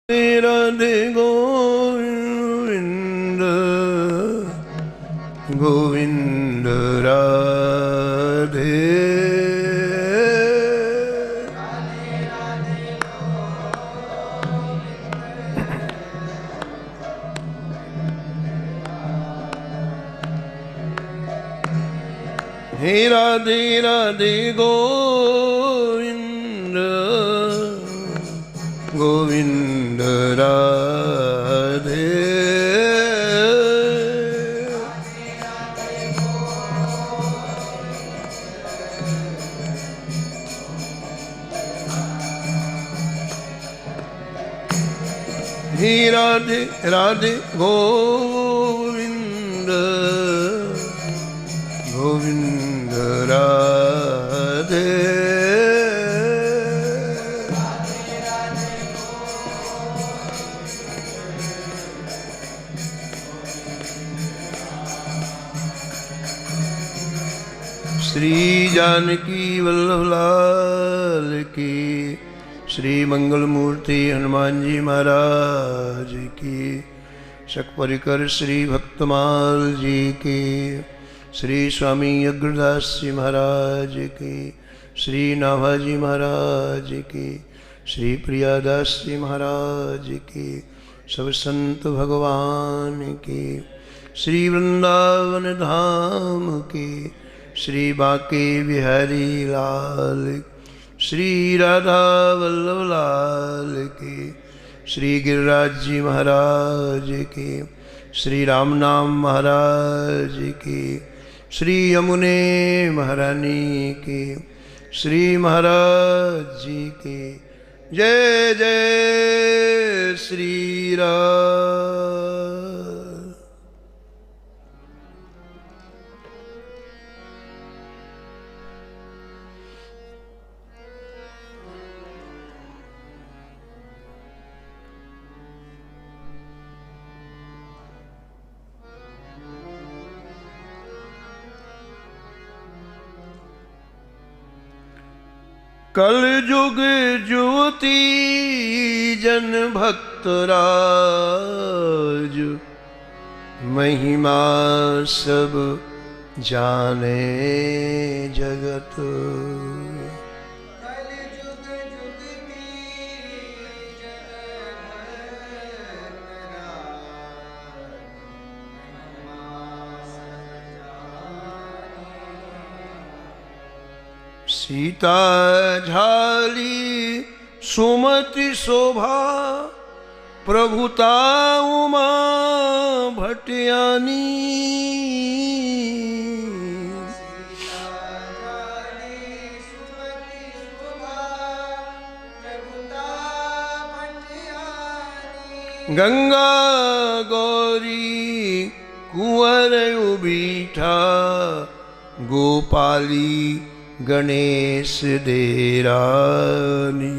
राधे गोविंद गोविंद राधे हे राधे राधे गोविंद गोविंद राधे हे राधे राधे गोविंद गोविंद राधे श्री जानकी वल्लभ लाल की, श्री मंगल मूर्ति हनुमान जी महाराज की, शकपरिकर श्री भक्तमाल जी की, श्री स्वामी अग्रदास जी महाराज की, श्री नाभाजी महाराज की, श्री प्रियादास जी महाराज की, सब संत भगवान की, श्री वृंदावन धाम की, श्री बांके बिहारी लाल, श्री राधा वल्लभ लाल की, श्री गिरिराज जी महाराज की, श्री राम नाम महाराज की, श्री यमुने महारानी की, श्री महाराज जी की जय जय श्री राम। कल जुग ज्योति जन भक्तराज, महिमा सब जाने जगत। सीता झाली सुमति शोभा, प्रभुता उमा भटियानी। गंगा गौरी कुंवर उबीठा, गोपाली गणेश देरानी।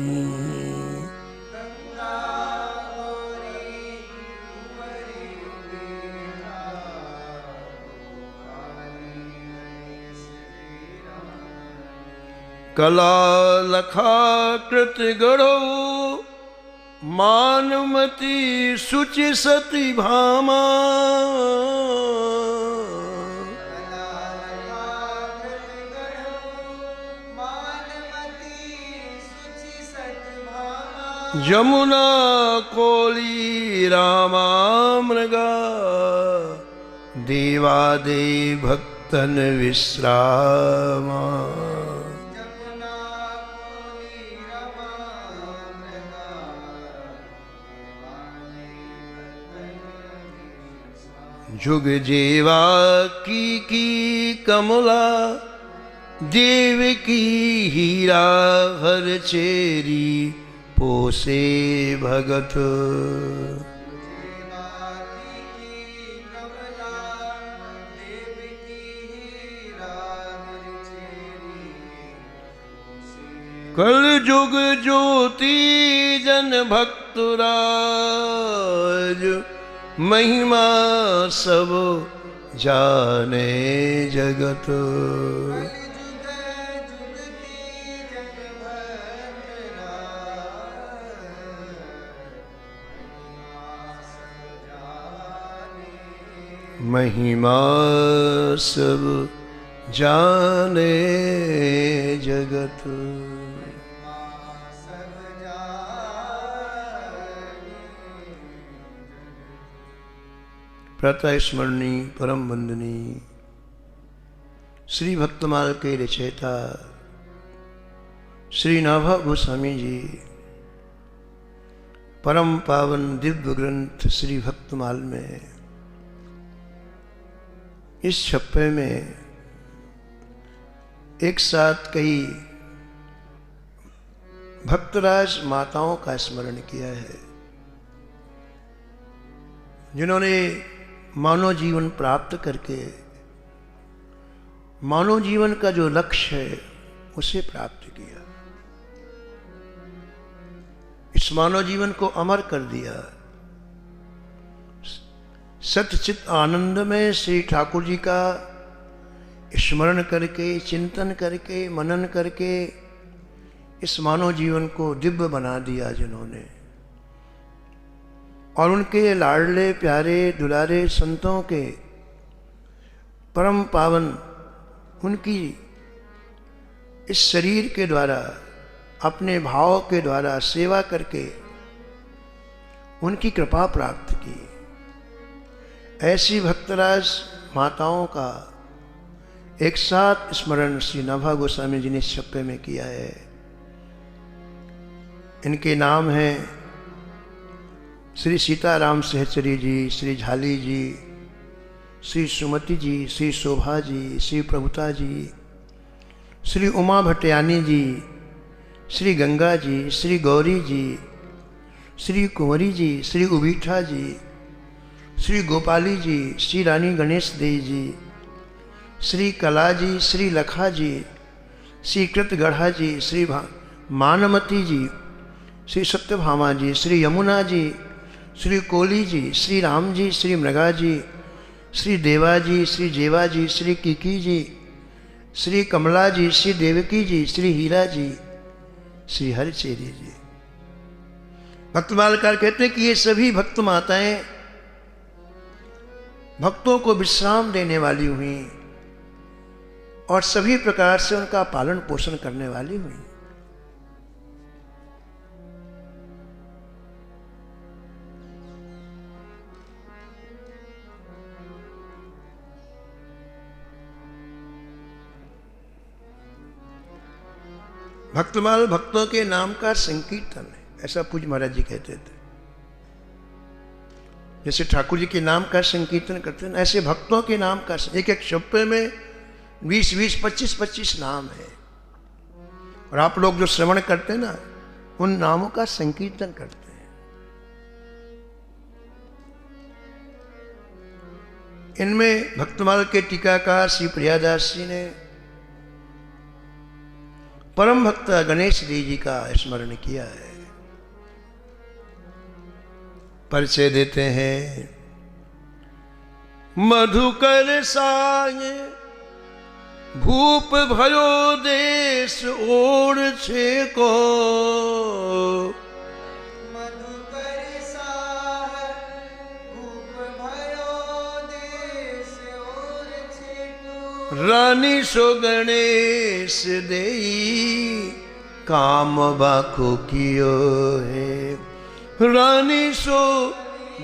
कला लखा कृत गढ़ो, मानमती सुचि सती भामा। जमुना कोली रामामृगा, देवादे भक्तन विश्रामा। जुग जेवा की कमला, देव की हीरा हर चेरी पोसे भगत। कल जुग ज्योति जन भक्तराज, महिमा सब जाने जगत। महिमा सब जाने जगत। प्रातः स्मरणी परम वंदनी श्री भक्तमाल के रचयिता श्री नाभा गोस्वामी जी परम पावन दिव्य ग्रंथ श्री भक्तमाल में इस छप्पे में एक साथ कई भक्तराज माताओं का स्मरण किया है, जिन्होंने मानव जीवन प्राप्त करके मानव जीवन का जो लक्ष्य है उसे प्राप्त किया, इस मानव जीवन को अमर कर दिया। सतचित आनंद में श्री ठाकुर जी का स्मरण करके, चिंतन करके, मनन करके इस मानव जीवन को दिव्य बना दिया जिन्होंने, और उनके लाडले प्यारे दुलारे संतों के परम पावन उनकी इस शरीर के द्वारा, अपने भाव के द्वारा सेवा करके उनकी कृपा प्राप्त की। ऐसी भक्तराज माताओं का एक साथ स्मरण श्री नाभा गोस्वामी जी ने इस छप्पे में किया है। इनके नाम हैं श्री सीताराम सहचरी जी, श्री झाली जी, श्री सुमति जी, श्री शोभा जी, श्री प्रभुता जी, श्री उमा भट्टयानी जी, श्री गंगा जी, श्री गौरी जी, श्री कुंवरी जी, श्री उबीठा जी, श्री गोपाली जी, श्री रानी गणेश देवी जी, श्री कला जी, श्री लखा जी, श्री कृतगढ़ा जी, श्री मानमती जी, श्री सत्यभामा जी, श्री यमुना जी, श्री कोली जी, श्री राम जी, श्री मृगा जी, श्री देवा जी, श्री जेवा जी, श्री किकी जी, श्री कमला जी, श्री देवकी जी, श्री हीरा जी, श्री हरिचेरी जी। भक्तमालकार कहते हैं कि ये सभी भक्त माताएं भक्तों को विश्राम देने वाली हुई और सभी प्रकार से उनका पालन पोषण करने वाली हुई। भक्तमाल भक्तों के नाम का संकीर्तन है, ऐसा पूज्य महाराज जी कहते थे। जैसे ठाकुर जी के नाम का संकीर्तन करते हैं, ऐसे भक्तों के नाम का एक एक छप्पे में 20-20, 25-25 नाम है, और आप लोग जो श्रवण करते हैं ना, उन नामों का संकीर्तन करते हैं। इनमें भक्तमाल के टीकाकार श्री प्रियादास जी ने परम भक्त गणेश देव जी का स्मरण किया है। परिचय देते हैं। मधुकर साये भूप भयो देश ओर छे को, मधुकर साये भूप भयो देश ओर छे को, रानी सो गणेश देई काम बाको कियो है, रानी सो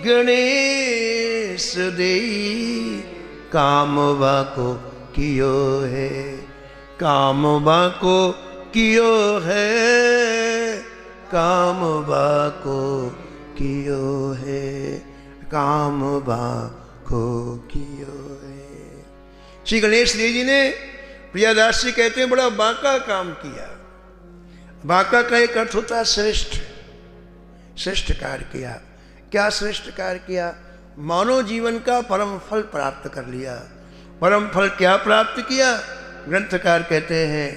गणेश देई काम बाको कियो है, काम बाको कियो है, काम बाको कियो है, काम बाको कियो है। श्री गणेश देव जी ने, प्रियादास जी कहते हैं, बड़ा बांका काम किया। बांका का एक अर्थ होता है श्रेष्ठ, श्रेष्ठ कार्य किया। क्या श्रेष्ठ कार्य किया? मानव जीवन का परम फल प्राप्त कर लिया। परम फल क्या प्राप्त किया? ग्रंथकार कहते हैं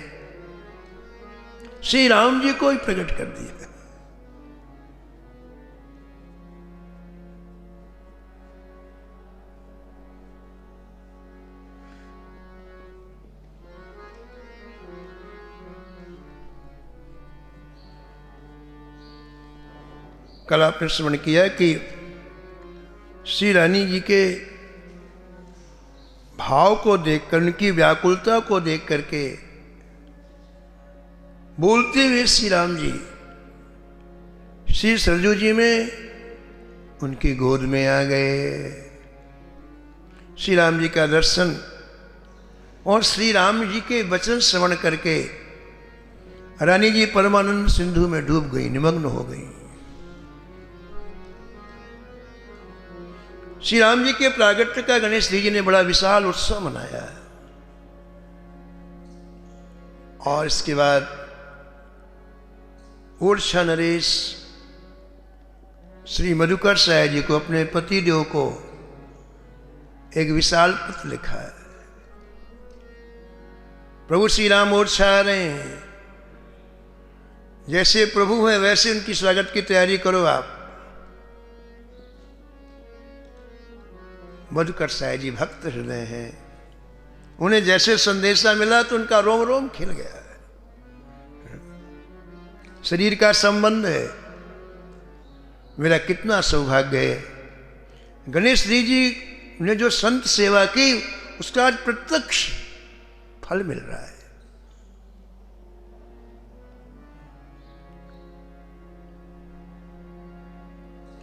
श्री राम जी को ही प्रकट कर दिया। कल आपने श्रवण किया कि श्री रानी जी के भाव को देखकर, उनकी व्याकुलता को देख करके बोलते हुए श्री राम जी श्री सरजू जी में उनकी गोद में आ गए। श्री राम जी का दर्शन और श्री राम जी के वचन श्रवण करके रानी जी परमानंद सिंधु में डूब गई, निमग्न हो गई। श्री राम जी के प्रागट्य का गणेश जी ने बड़ा विशाल उत्सव मनाया और इसके बाद ओरछा नरेश श्री मधुकर साय जी को, अपने पति देव को एक विशाल पत्र लिखा है। प्रभु श्री राम ओरछा आ रहे हैं, जैसे प्रभु हैं वैसे उनकी स्वागत की तैयारी करो आप। मधुकर साय जी भक्त हृदय हैं, उन्हें जैसे संदेशा मिला तो उनका रोम रोम खिल गया। शरीर का संबंध है, मेरा कितना सौभाग्य है। गणेश जी ने जो संत सेवा की उसका आज प्रत्यक्ष फल मिल रहा है।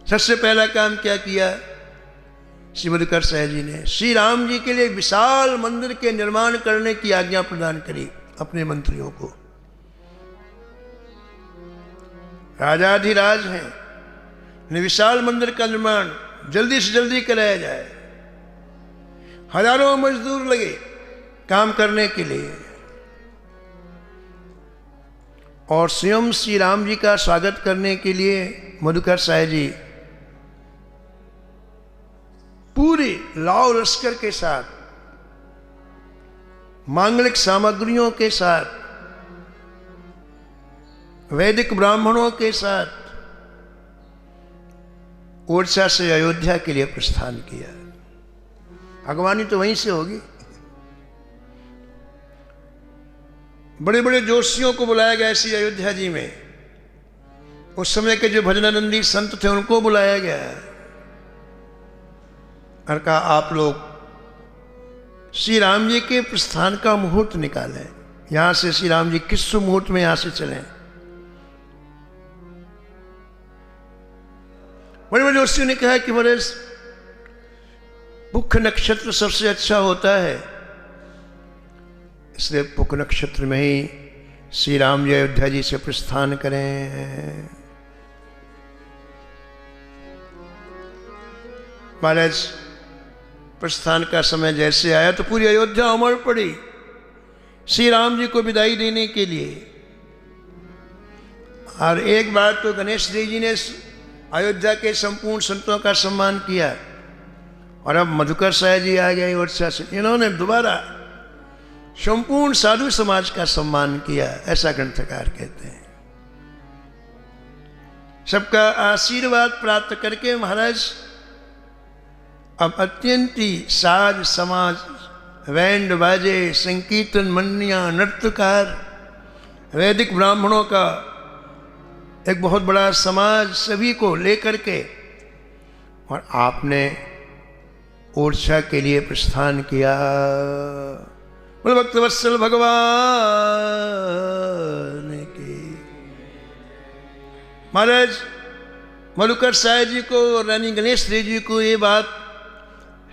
सबसे पहला काम क्या किया श्री मधुकर साय जी ने? श्री राम जी के लिए विशाल मंदिर के निर्माण करने की आज्ञा प्रदान करी अपने मंत्रियों को। राजाधिराज हैं, विशाल मंदिर का निर्माण जल्दी से जल्दी कराया जाए। हजारों मजदूर लगे काम करने के लिए और स्वयं श्री राम जी का स्वागत करने के लिए मधुकर साय जी पूरी लाव लश्कर के साथ, मांगलिक सामग्रियों के साथ, वैदिक ब्राह्मणों के साथ ओरछा से अयोध्या के लिए प्रस्थान किया। अगवानी तो वहीं से होगी। बड़े बड़े जोशियों को बुलाया गया इसी अयोध्या जी में। उस समय के जो भजनानंदी संत थे उनको बुलाया गया और कहा आप लोग श्री राम जी के प्रस्थान का मुहूर्त निकालें। यहां से श्री राम जी किस मुहूर्त में यहां से चलें? बड़े बड़े जोशियों ने कहा कि महाराज पुख नक्षत्र सबसे अच्छा होता है, इसलिए पुख नक्षत्र में ही श्री राम जी अयोध्या जी से प्रस्थान करें। महाराज प्रस्थान का समय जैसे आया तो पूरी अयोध्या उमड़ पड़ी श्री राम जी को विदाई देने के लिए। और एक बार तो गणेश जी ने अयोध्या के संपूर्ण संतों का सम्मान किया और अब मधुकर साय जी आ गए ओरछा से, इन्होंने दोबारा संपूर्ण साधु समाज का सम्मान किया, ऐसा ग्रंथकार कहते हैं। सबका आशीर्वाद प्राप्त करके महाराज अब अत्यंत ही साज समाज, बैंड बाजे, संकीर्तन मंडलियां, नृत्यकार, वैदिक ब्राह्मणों का एक बहुत बड़ा समाज सभी को लेकर के और आपने ओरछा के लिए प्रस्थान किया। बोलो भक्तवत्सल भगवान की। महाराज मधुकर साय जी को और रानी गणेश जी को ये बात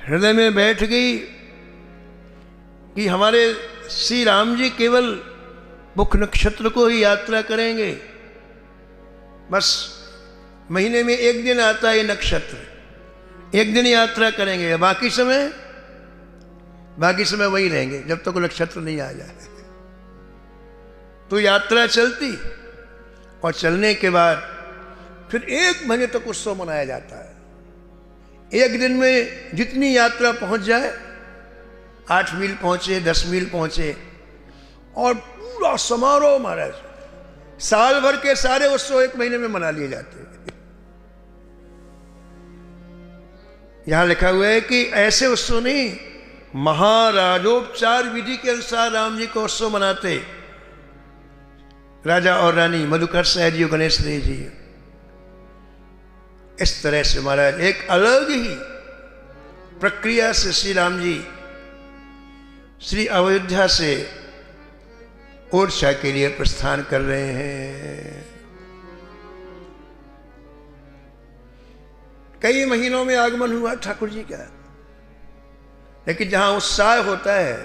हृदय में बैठ गई कि हमारे श्री राम जी केवल मुख नक्षत्र को ही यात्रा करेंगे। बस महीने में एक दिन आता है नक्षत्र, एक दिन यात्रा करेंगे, बाकी समय वही रहेंगे जब तक नक्षत्र नहीं आ जाए। तो यात्रा चलती और चलने के बाद फिर एक महीने तक उत्सव मनाया जाता है। एक दिन में जितनी यात्रा पहुंच जाए, 8 मील पहुंचे, 10 मील पहुंचे, और पूरा समारोह महाराज साल भर के सारे उत्सव एक महीने में मना लिए जाते हैं। यहां लिखा हुआ है कि ऐसे उत्सव नहीं, महाराजोपचार विधि के अनुसार राम जी को उत्सव मनाते राजा और रानी मधुकर साय जी और गणेश जी। इस तरह से महाराज एक अलग ही प्रक्रिया से श्री राम जी श्री अयोध्या से ओरछा के लिए प्रस्थान कर रहे हैं। कई महीनों में आगमन हुआ ठाकुर जी का, लेकिन जहां उत्साह होता है,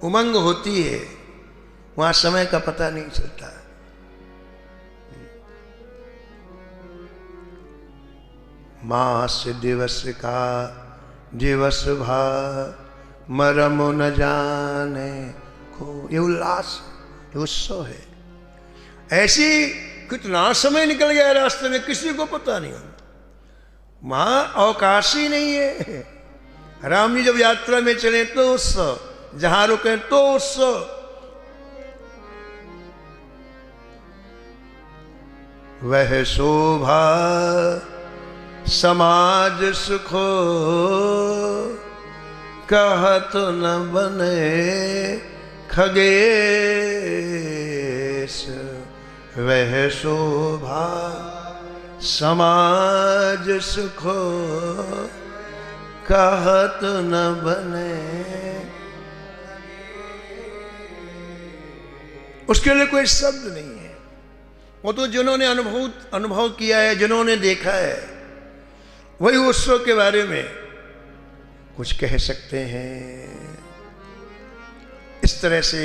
उमंग होती है, वहां समय का पता नहीं चलता। मास दिवस का दिवस भा मरम न जाने को, ये उल्लास, ये उत्सव है। ऐसी कितना समय निकल गया रास्ते में, किसी को पता नहीं। वहां अवकाश ही नहीं है। राम जी जब यात्रा में चले तो उत्सव, जहां रुके तो उत्सव। वह शोभा समाज सुखो, कहत न बने खगेश। वह शोभा समाज सुखो, कहत न बने। उसके लिए कोई शब्द नहीं है। वो तो जिन्होंने अनुभव किया है, जिन्होंने देखा है, वही उत्सव के बारे में कुछ कह सकते हैं। इस तरह से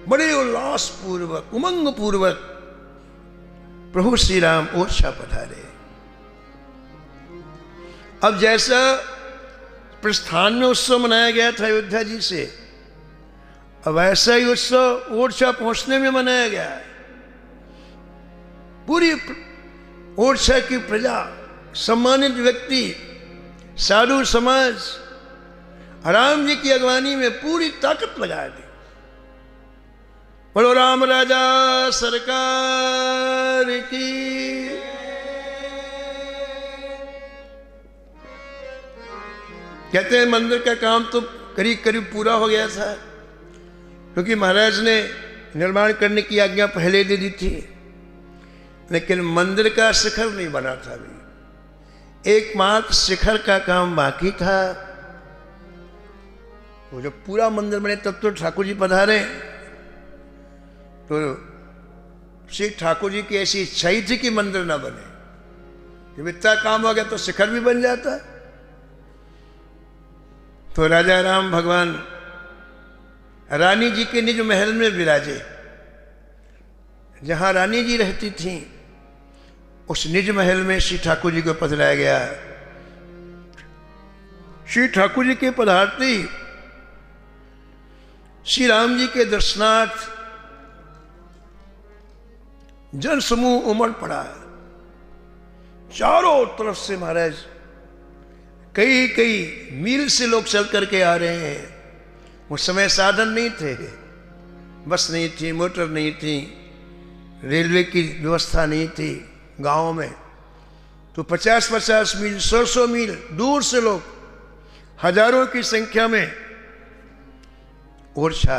बड़े उल्लास पूर्वक, उमंग पूर्वक प्रभु श्री राम ओरछा पधारे। अब जैसा प्रस्थान में उत्सव मनाया गया था अयोध्या जी से, अब ऐसा ही उत्सव ओरछा पहुंचने में मनाया गया है। पूरी ओरछा की प्रजा, सम्मानित व्यक्ति, साधु समाज राम जी की अगवानी में पूरी ताकत लगा दी। बोलो राम राजा सरकार की। कहते हैं मंदिर का काम तो करीब करीब पूरा हो गया था, क्योंकि महाराज ने निर्माण करने की आज्ञा पहले दे दी थी, लेकिन मंदिर का शिखर नहीं बना था। अभी एकमात्र शिखर का काम बाकी था। वो जब पूरा मंदिर बने तब तो ठाकुर जी पधारे। तो श्री ठाकुर जी की ऐसी इच्छा ही थी कि मंदिर ना बने। जब इतना काम हो गया तो शिखर भी बन जाता। तो राजा राम भगवान रानी जी के निज महल में विराजे। जहां रानी जी रहती थीं, उस निज महल में श्री ठाकुर जी को पधराया गया। श्री ठाकुर जी के पधारते ही श्री राम जी के दर्शनार्थ जन समूह उमड़ पड़ा। चारों तरफ से महाराज कई कई मील से लोग चल करके आ रहे हैं। उस समय साधन नहीं थे, बस नहीं थी, मोटर नहीं थी, रेलवे की व्यवस्था नहीं थी गाँव में। तो 50-50 मील, 100 मील दूर से लोग हजारों की संख्या में ओरछा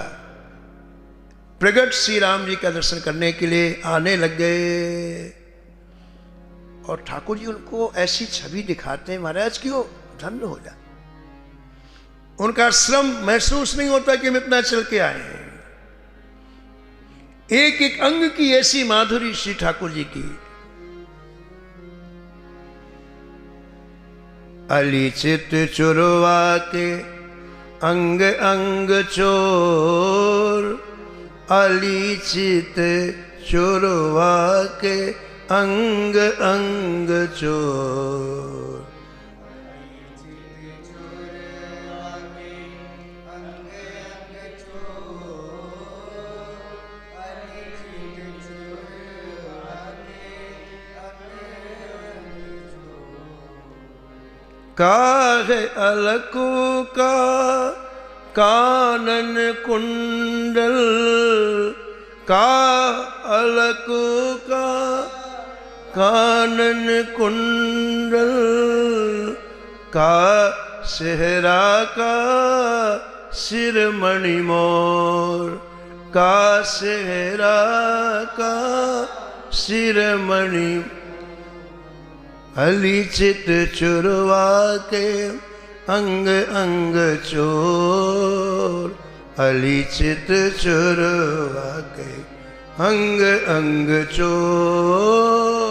प्रगट श्री राम जी का दर्शन करने के लिए आने लग गए। और ठाकुर जी उनको ऐसी छवि दिखाते हैं महाराज कि वो धन्य हो जाए। उनका श्रम महसूस नहीं होता कि हम इतना चल के आए हैं। एक एक अंग की ऐसी माधुरी श्री ठाकुर जी की। अलिचित चुरवा के अंग अंग चोर, अलिचित चुरवा के अंग अंग चोर। काहे अलकू का कानन कुंडल, का अलकू का कानन कुंडल, का सेहरा का सिरमणि मोर, का सेहरा का सिरमणि। अलिचित चुरवा के अंग अंग चोर, अली चित चोरवा के अंग अंग चोर।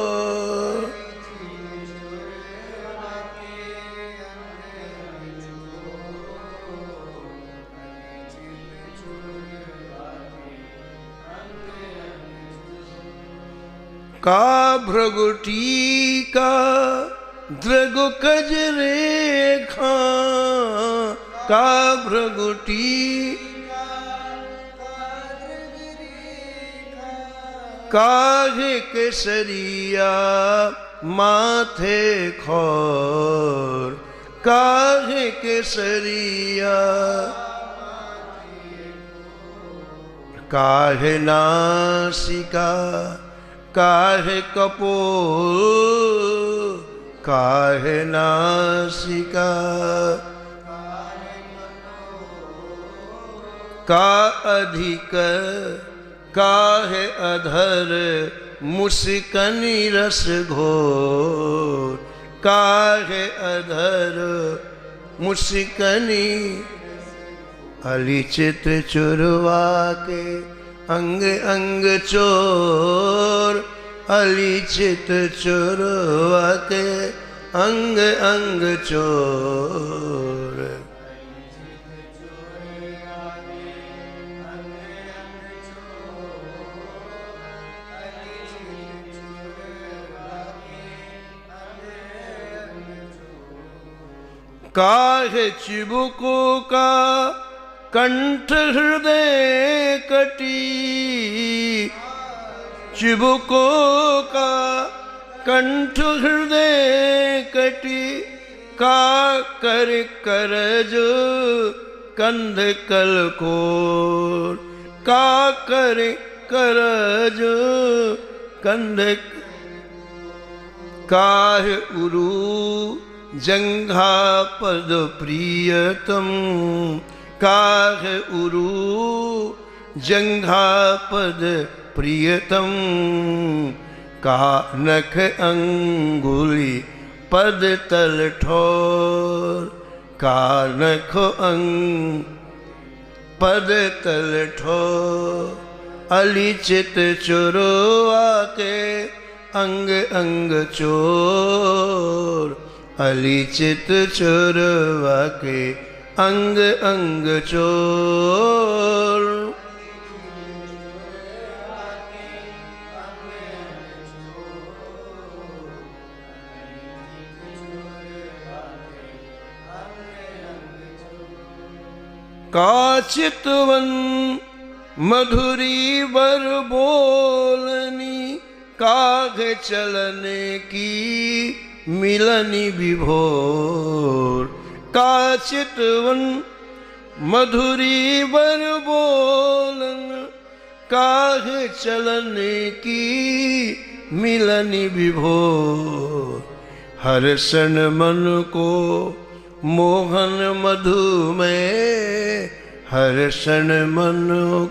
का भ्रगुटी का द्रगु कजरेखा, का भ्रगुटी काहे केसरिया माथे खोर, काहे केसरिया काहे नासिका काहे कपोल, काहे नासिका का अधिक काहे अधर मुस्कनी रस घोर, काहे अधर मुस्कनी। अली चित चुरवा के अंग अंग चोर, अली चित चुरवा के अंग अंग चोर। काहे चिबुको का कंठ हृदय कटी, चिबुको का कंठ हृदय कटी। का कर करज कंध कलकोर, का कर करज कंध। काहे उरु जंघा पद प्रियतम, काहे उरु जंघा पद प्रियतम। का नख अंगुली पद तल ठोर, का नख अंग पद तल ठोर। अली चित चुरवा के अंग अंग चोर, अली चित चुरवा के अंग अंग चोर। का चितवन मधुरी बर बोलनी, काघ चलने की मिलनी विभोर। का चितवन मधुरी बर बोलन, काघ चलने की मिलनी विभोर। हर्षण मन को मोहन मधु में, हर्षण मन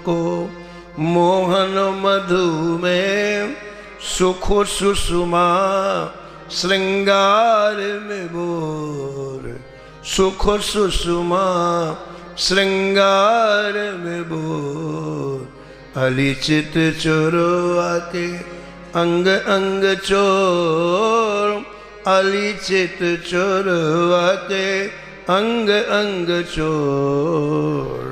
को मोहन मधु में। सुख सुषमा श्रृंगार में बोर, सुख सुषमा श्रृंगार में बोर। अली चित चोरवा के अंग अंग चोर, अली चित चोरवा के अंग अंग चोर।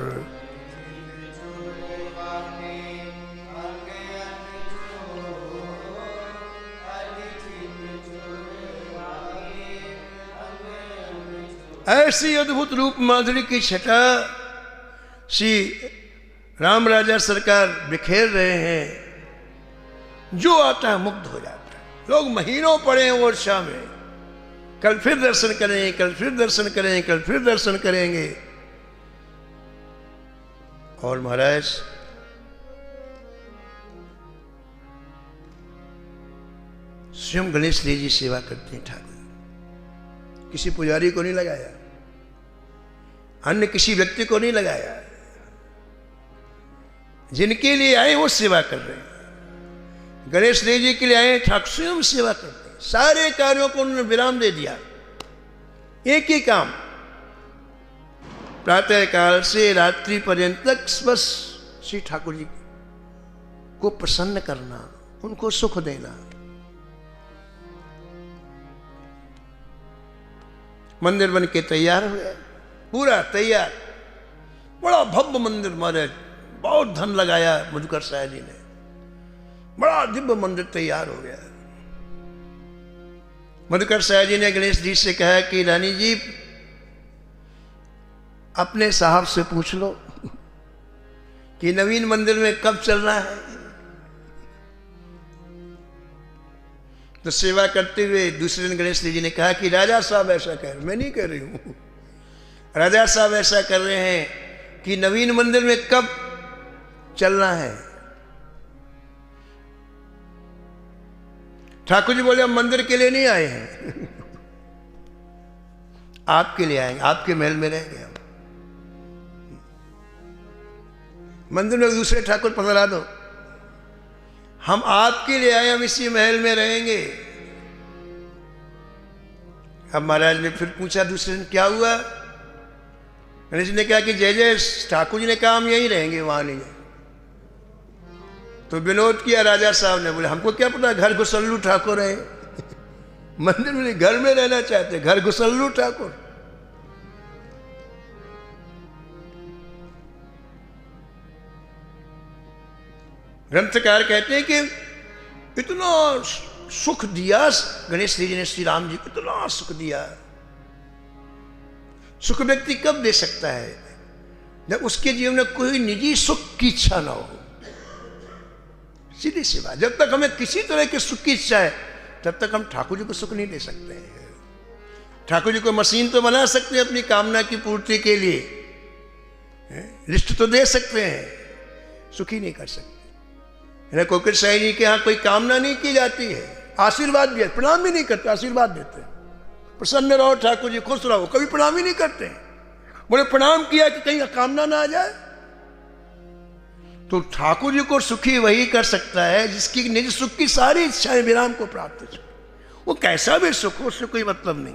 ऐसी अद्भुत रूप माधुरी की छटा श्री राम राजा सरकार बिखेर रहे हैं। जो आता है मुग्ध हो जाता है। लोग महीनों पड़े हैं वर्षा में, कल फिर दर्शन करेंगे, कल फिर दर्शन करेंगे, कल फिर दर्शन करेंगे। और महाराज स्वयं गणेश जी सेवा करते हैं ठाकुर। किसी पुजारी को नहीं लगाया, अन्य किसी व्यक्ति को नहीं लगाया। जिनके लिए आए वो सेवा कर रहे हैं। गणेश देव जी के लिए आए, ठाकुर स्वयं सेवा करते हैं। सारे कार्यों को उन्होंने विराम दे दिया, एक ही काम। प्रातः काल से रात्रि पर्यंत तक बस श्री ठाकुर जी को प्रसन्न करना, उनको सुख देना। मंदिर बन के तैयार हो गया, पूरा तैयार, बड़ा भव्य मंदिर। महाराज बहुत धन लगाया मधुकर साहब जी ने, बड़ा दिव्य मंदिर तैयार हो गया। मधुकर साहब जी ने गणेश जी से कहा कि रानी जी अपने साहब से पूछ लो कि नवीन मंदिर में कब चलना है। तो सेवा करते हुए दूसरे दिन गणेश जी ने कहा कि राजा साहब ऐसा कह रहे, मैं नहीं कह रही हूं, राजा साहब ऐसा कर रहे हैं कि नवीन मंदिर में कब चलना है। ठाकुर जी बोले हम मंदिर के लिए नहीं आए हैं, आपके लिए आएंगे, आपके महल में रहेंगे हम। मंदिर में दूसरे ठाकुर पधरा दो, हम आपके लिए आए, हम इसी महल में रहेंगे। अब महाराज ने फिर पूछा दूसरे दिन क्या हुआ। गणेश जी ने कहा कि जय जय ठाकुर जी ने कहा हम यहीं रहेंगे, वहां नहीं जाए। तो विनोद किया राजा साहब ने, बोले हमको क्या पता घर घुसल्लू ठाकुर है, मंदिर में घर में रहना चाहते, घर घुसल्लू ठाकुर। ग्रंथकार कहते हैं कि इतना सुख दिया गणेश जी ने श्री राम जी को, इतना सुख दिया। सुख व्यक्ति कब दे सकता है? जब उसके जीवन में कोई निजी सुख की इच्छा ना हो। सीधी सी बात, जब तक हमें किसी तरह के सुख की इच्छा है तब तक हम ठाकुर जी को सुख नहीं दे सकते हैं। ठाकुर जी को मशीन तो बना सकते हैं अपनी कामना की पूर्ति के लिए, लिस्ट तो दे सकते हैं, सुखी नहीं कर सकते। कोकिल साई जी के यहाँ कोई कामना नहीं की जाती है, आशीर्वाद दिया, प्रणाम भी नहीं करते, आशीर्वाद देते, प्रसन्न रहो ठाकुर जी, खुश रहो, कभी प्रणाम ही नहीं करते। बोले प्रणाम किया कि कहीं कामना ना आ जाए। तो ठाकुर जी को सुखी वही कर सकता है जिसकी निज सुख की सारी इच्छाएं विराम को प्राप्त हो। वो कैसा भी सुख हो, उससे कोई मतलब नहीं,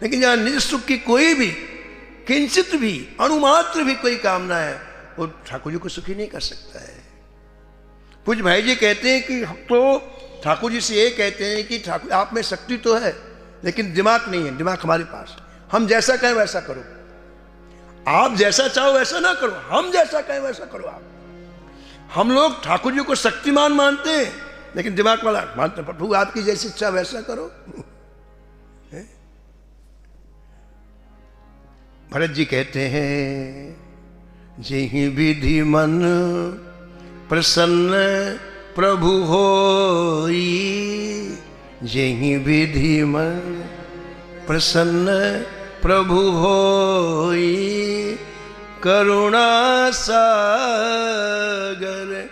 लेकिन जहां निज सुख की कोई भी किंचित भी अणुमात्र भी कोई कामना है, वो ठाकुर जी को सुखी नहीं कर सकता है। कुछ भाई जी कहते हैं कि हम तो ठाकुर जी से ये कहते हैं कि ठाकुर आप में शक्ति तो है लेकिन दिमाग नहीं है, दिमाग हमारे पास, हम जैसा कहें वैसा करो, आप जैसा चाहो वैसा ना करो, हम जैसा कहें वैसा करो आप। हम लोग ठाकुर जी को शक्तिमान मानते हैं लेकिन दिमाग वाला मानते, प्रभु आपकी जैसी इच्छा वैसा करो। भरत जी कहते हैं जेहि विधि मन प्रसन्न प्रभु होई, जेहि विधि मन प्रसन्न प्रभु होई, करुणा सागर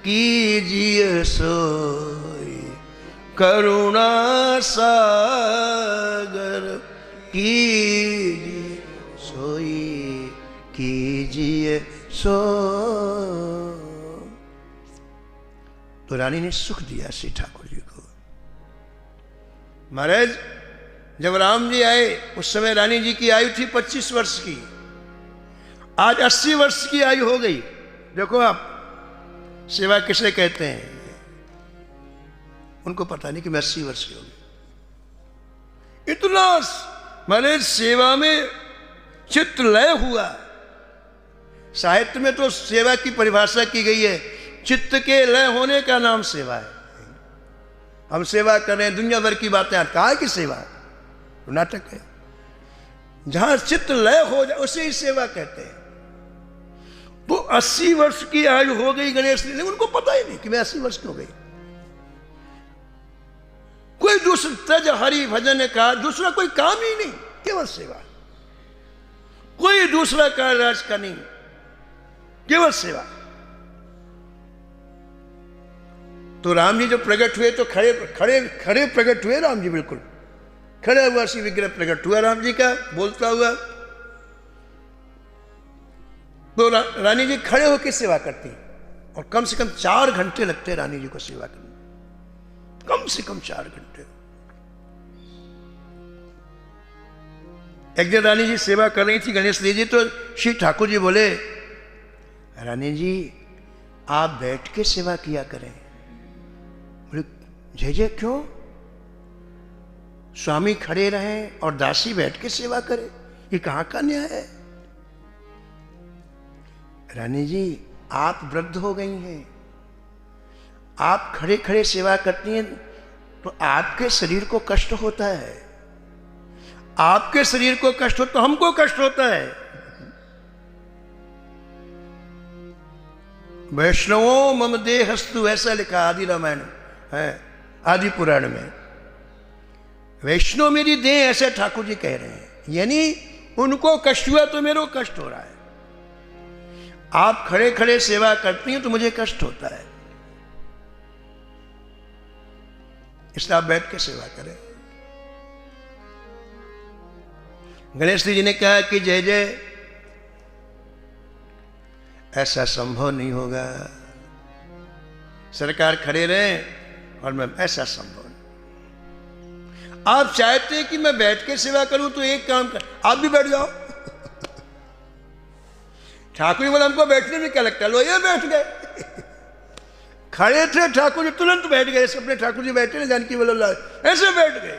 कीजिए सोई, करुणा सागर कीजिए सोई, कीजिए सो। तो रानी ने सुख दिया श्री ठाकुर जी को। महाराज जब राम जी आए उस समय रानी जी की आयु थी 25 वर्ष की, आज 80 वर्ष की आयु हो गई। देखो आप सेवा किसे कहते हैं, उनको पता नहीं कि मैं 80 वर्ष की हो गई। इतना महाराज सेवा में चित्त लय हुआ। साहित्य में तो सेवा की परिभाषा की गई है, चित्त के लय होने का नाम सेवा है। हम सेवा कर रहे हैं, दुनिया भर की बातें, कहा है कि सेवा तो नाटक है। जहां चित्त लय हो जाए उसे ही सेवा कहते हैं। तो 80 वर्ष की आयु हो गई गणेश जी, उनको पता ही नहीं कि मैं 80 वर्ष की हो गई। कोई दूसरा तज हरि भजन का दूसरा कोई काम ही नहीं, केवल सेवा, कोई दूसरा कार्य राज का नहीं, केवल सेवा। तो राम जी जब प्रकट हुए तो खड़े खड़े खड़े प्रकट हुए राम जी, बिल्कुल खड़ा हुआ सी विग्रह प्रकट हुआ राम जी का बोलता हुआ। तो रानी जी खड़े होकर सेवा करती और कम से कम 4 घंटे लगते रानी जी को सेवा करने, कम से कम 4 घंटे। एक दिन रानी जी सेवा कर रही थी गणेश जी, तो श्री ठाकुर जी बोले, रानी जी आप बैठ के सेवा किया करें। बोले जय जय क्यों? स्वामी खड़े रहें और दासी बैठ के सेवा करे, ये कहां का न्याय है? रानी जी आप वृद्ध हो गई हैं, आप खड़े खड़े सेवा करती हैं तो आपके शरीर को कष्ट होता है, आपके शरीर को कष्ट हो तो हमको कष्ट होता है। वैष्णवों मम देहस्तु, ऐसा लिखा आदि रामायण है, आदि पुराण में। वैष्णव मेरी देह, ऐसे ठाकुर जी कह रहे हैं, यानी उनको कष्ट हुआ तो मेरे को कष्ट हो रहा है। आप खड़े खड़े सेवा करती हैं तो मुझे कष्ट होता है, इसलिए आप बैठ के सेवा करें। गणेश जी ने कहा कि जय जय ऐसा संभव नहीं होगा, सरकार खड़े रहें और मैं, ऐसा संभव नहीं। आप चाहते हैं कि मैं बैठ के सेवा करूं तो एक काम कर, आप भी बैठ जाओ। ठाकुर जी बोले हमको बैठने में क्या लगता है, लो ये बैठ गए। खड़े थे ठाकुर जी, तुरंत बैठ गए, अपने ठाकुर जी बैठे ना जानकी वल्लभ, ऐसे बैठ गए।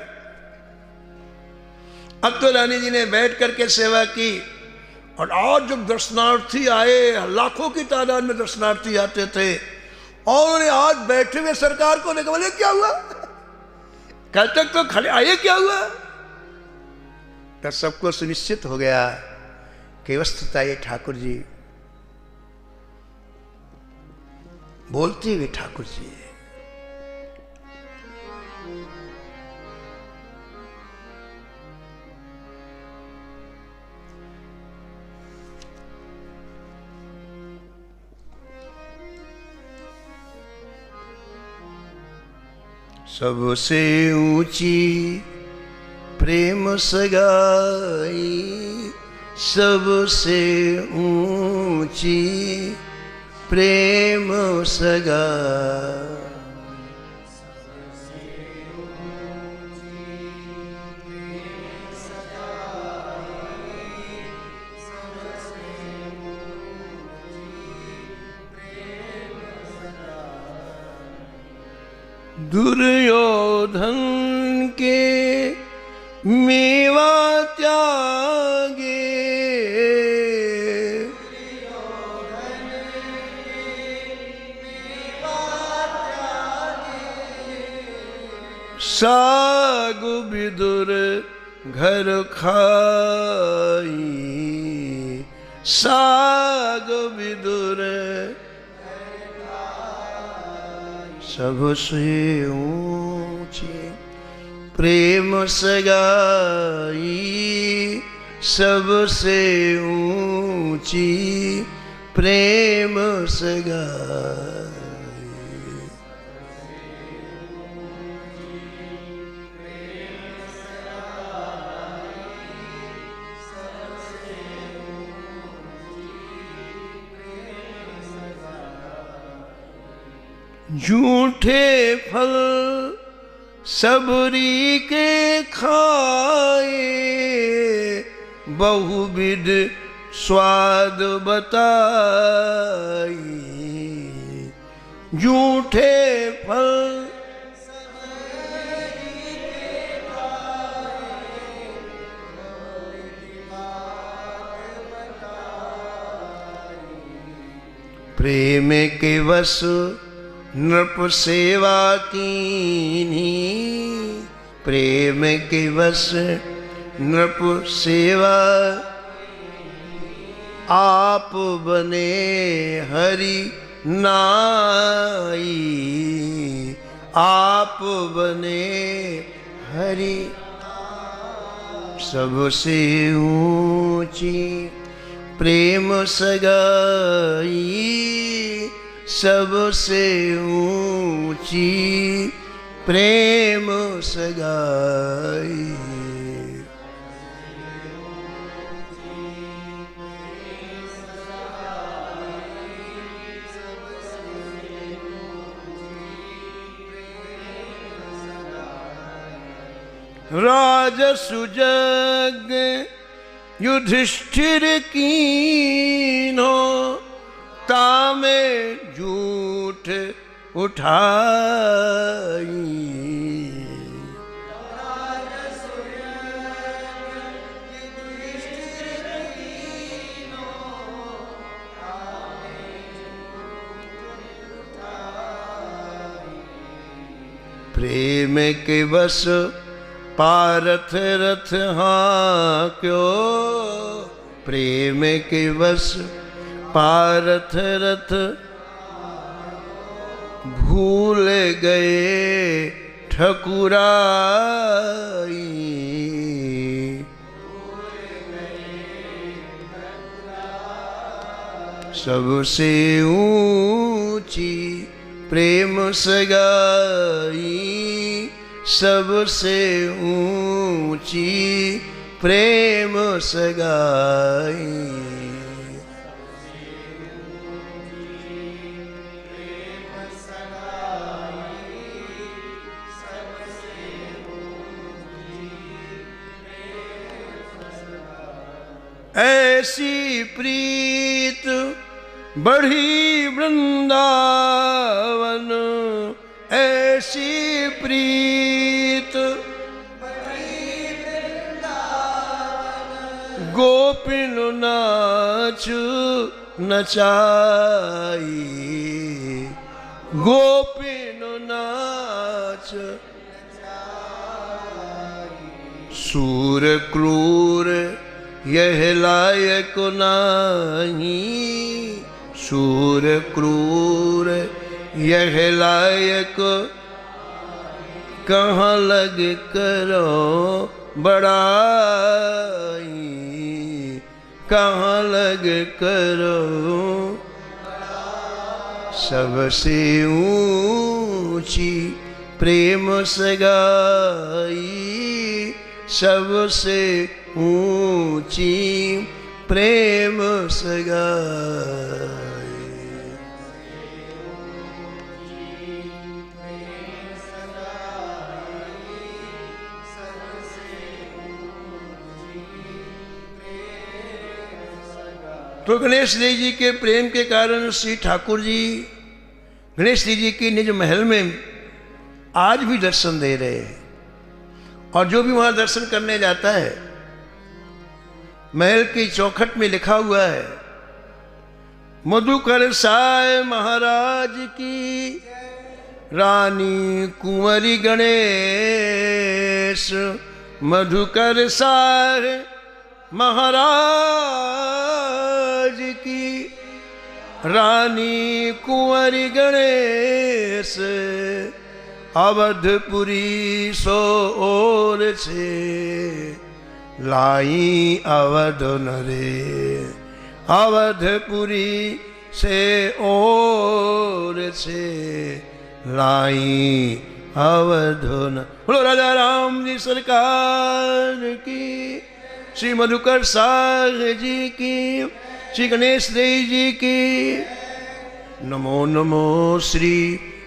अब तो रानी जी ने बैठ करके सेवा की, और आज जब दर्शनार्थी आए, लाखों की तादाद में दर्शनार्थी आते थे, और आज बैठे हुए सरकार को देखा, बोले क्या हुआ, कल तक तो खड़े आए, क्या हुआ? तब सबको सुनिश्चित हो गया कि वस्तुतः ये ठाकुर जी, बोलते हुए ठाकुर जी। सबसे ऊंची प्रेम सगाई, सबसे ऊंची प्रेम सगाई, दुर्योधन के मेवा त्यागे, साग विदुर घर खाई, साग विदुर सबसे ऊंची प्रेम सगाई, सबसे ऊंची प्रेम सगाई। झूठे फल सबरी के खाए, बहुविध स्वाद बताई, झूठे फल प्रेम के वश नृप सेवा कीनी, प्रेम के वश नृप सेवा, आप बने हरि नाई, आप बने हरि। सबसे ऊंची प्रेम सगाई, सबसे ऊंची प्रेम सगाई। राजसु जग युधिष्ठिर कीन्हो तामे झूठ उठाई। प्रेम के बस पारथ रथ हाँ क्यों, प्रेम के बस पारथ रथ भूल गए ठकुराई। सबसे ऊंची प्रेम सगाई, सबसे ऊंची प्रेम सगाई। ऐसी प्रीत बढ़ी वृंदावन, ऐसी प्रीत गोपिन नाच नचाई, गोपिन नाच सूर क्रूर यह लायक नहीं, सूर क्रूर यह लायक कहाँ लग करो बड़ाई, कहाँ लग करो। सबसे ऊंची प्रेम सगाई, सबसे ऊंची प्रेम सगाई। तो गणेश देव जी के प्रेम के कारण श्री ठाकुर जी गणेश देव जी के निज महल में आज भी दर्शन दे रहे हैं। और जो भी वहां दर्शन करने जाता है, महल की चौखट में लिखा हुआ है, मधुकर साय महाराज की रानी कुंवरी गणेश, मधुकर साय महाराज की रानी कुंवरी गणेश, अवधपुरी सो ओर छे लाई अवध नरे, अवधपुरी से ओर छे लाई अवध न। बोलो राजा राम जी सरकार की, श्री मधुकर साह जी की, श्री गणेश देव जी की। नमो नमो श्री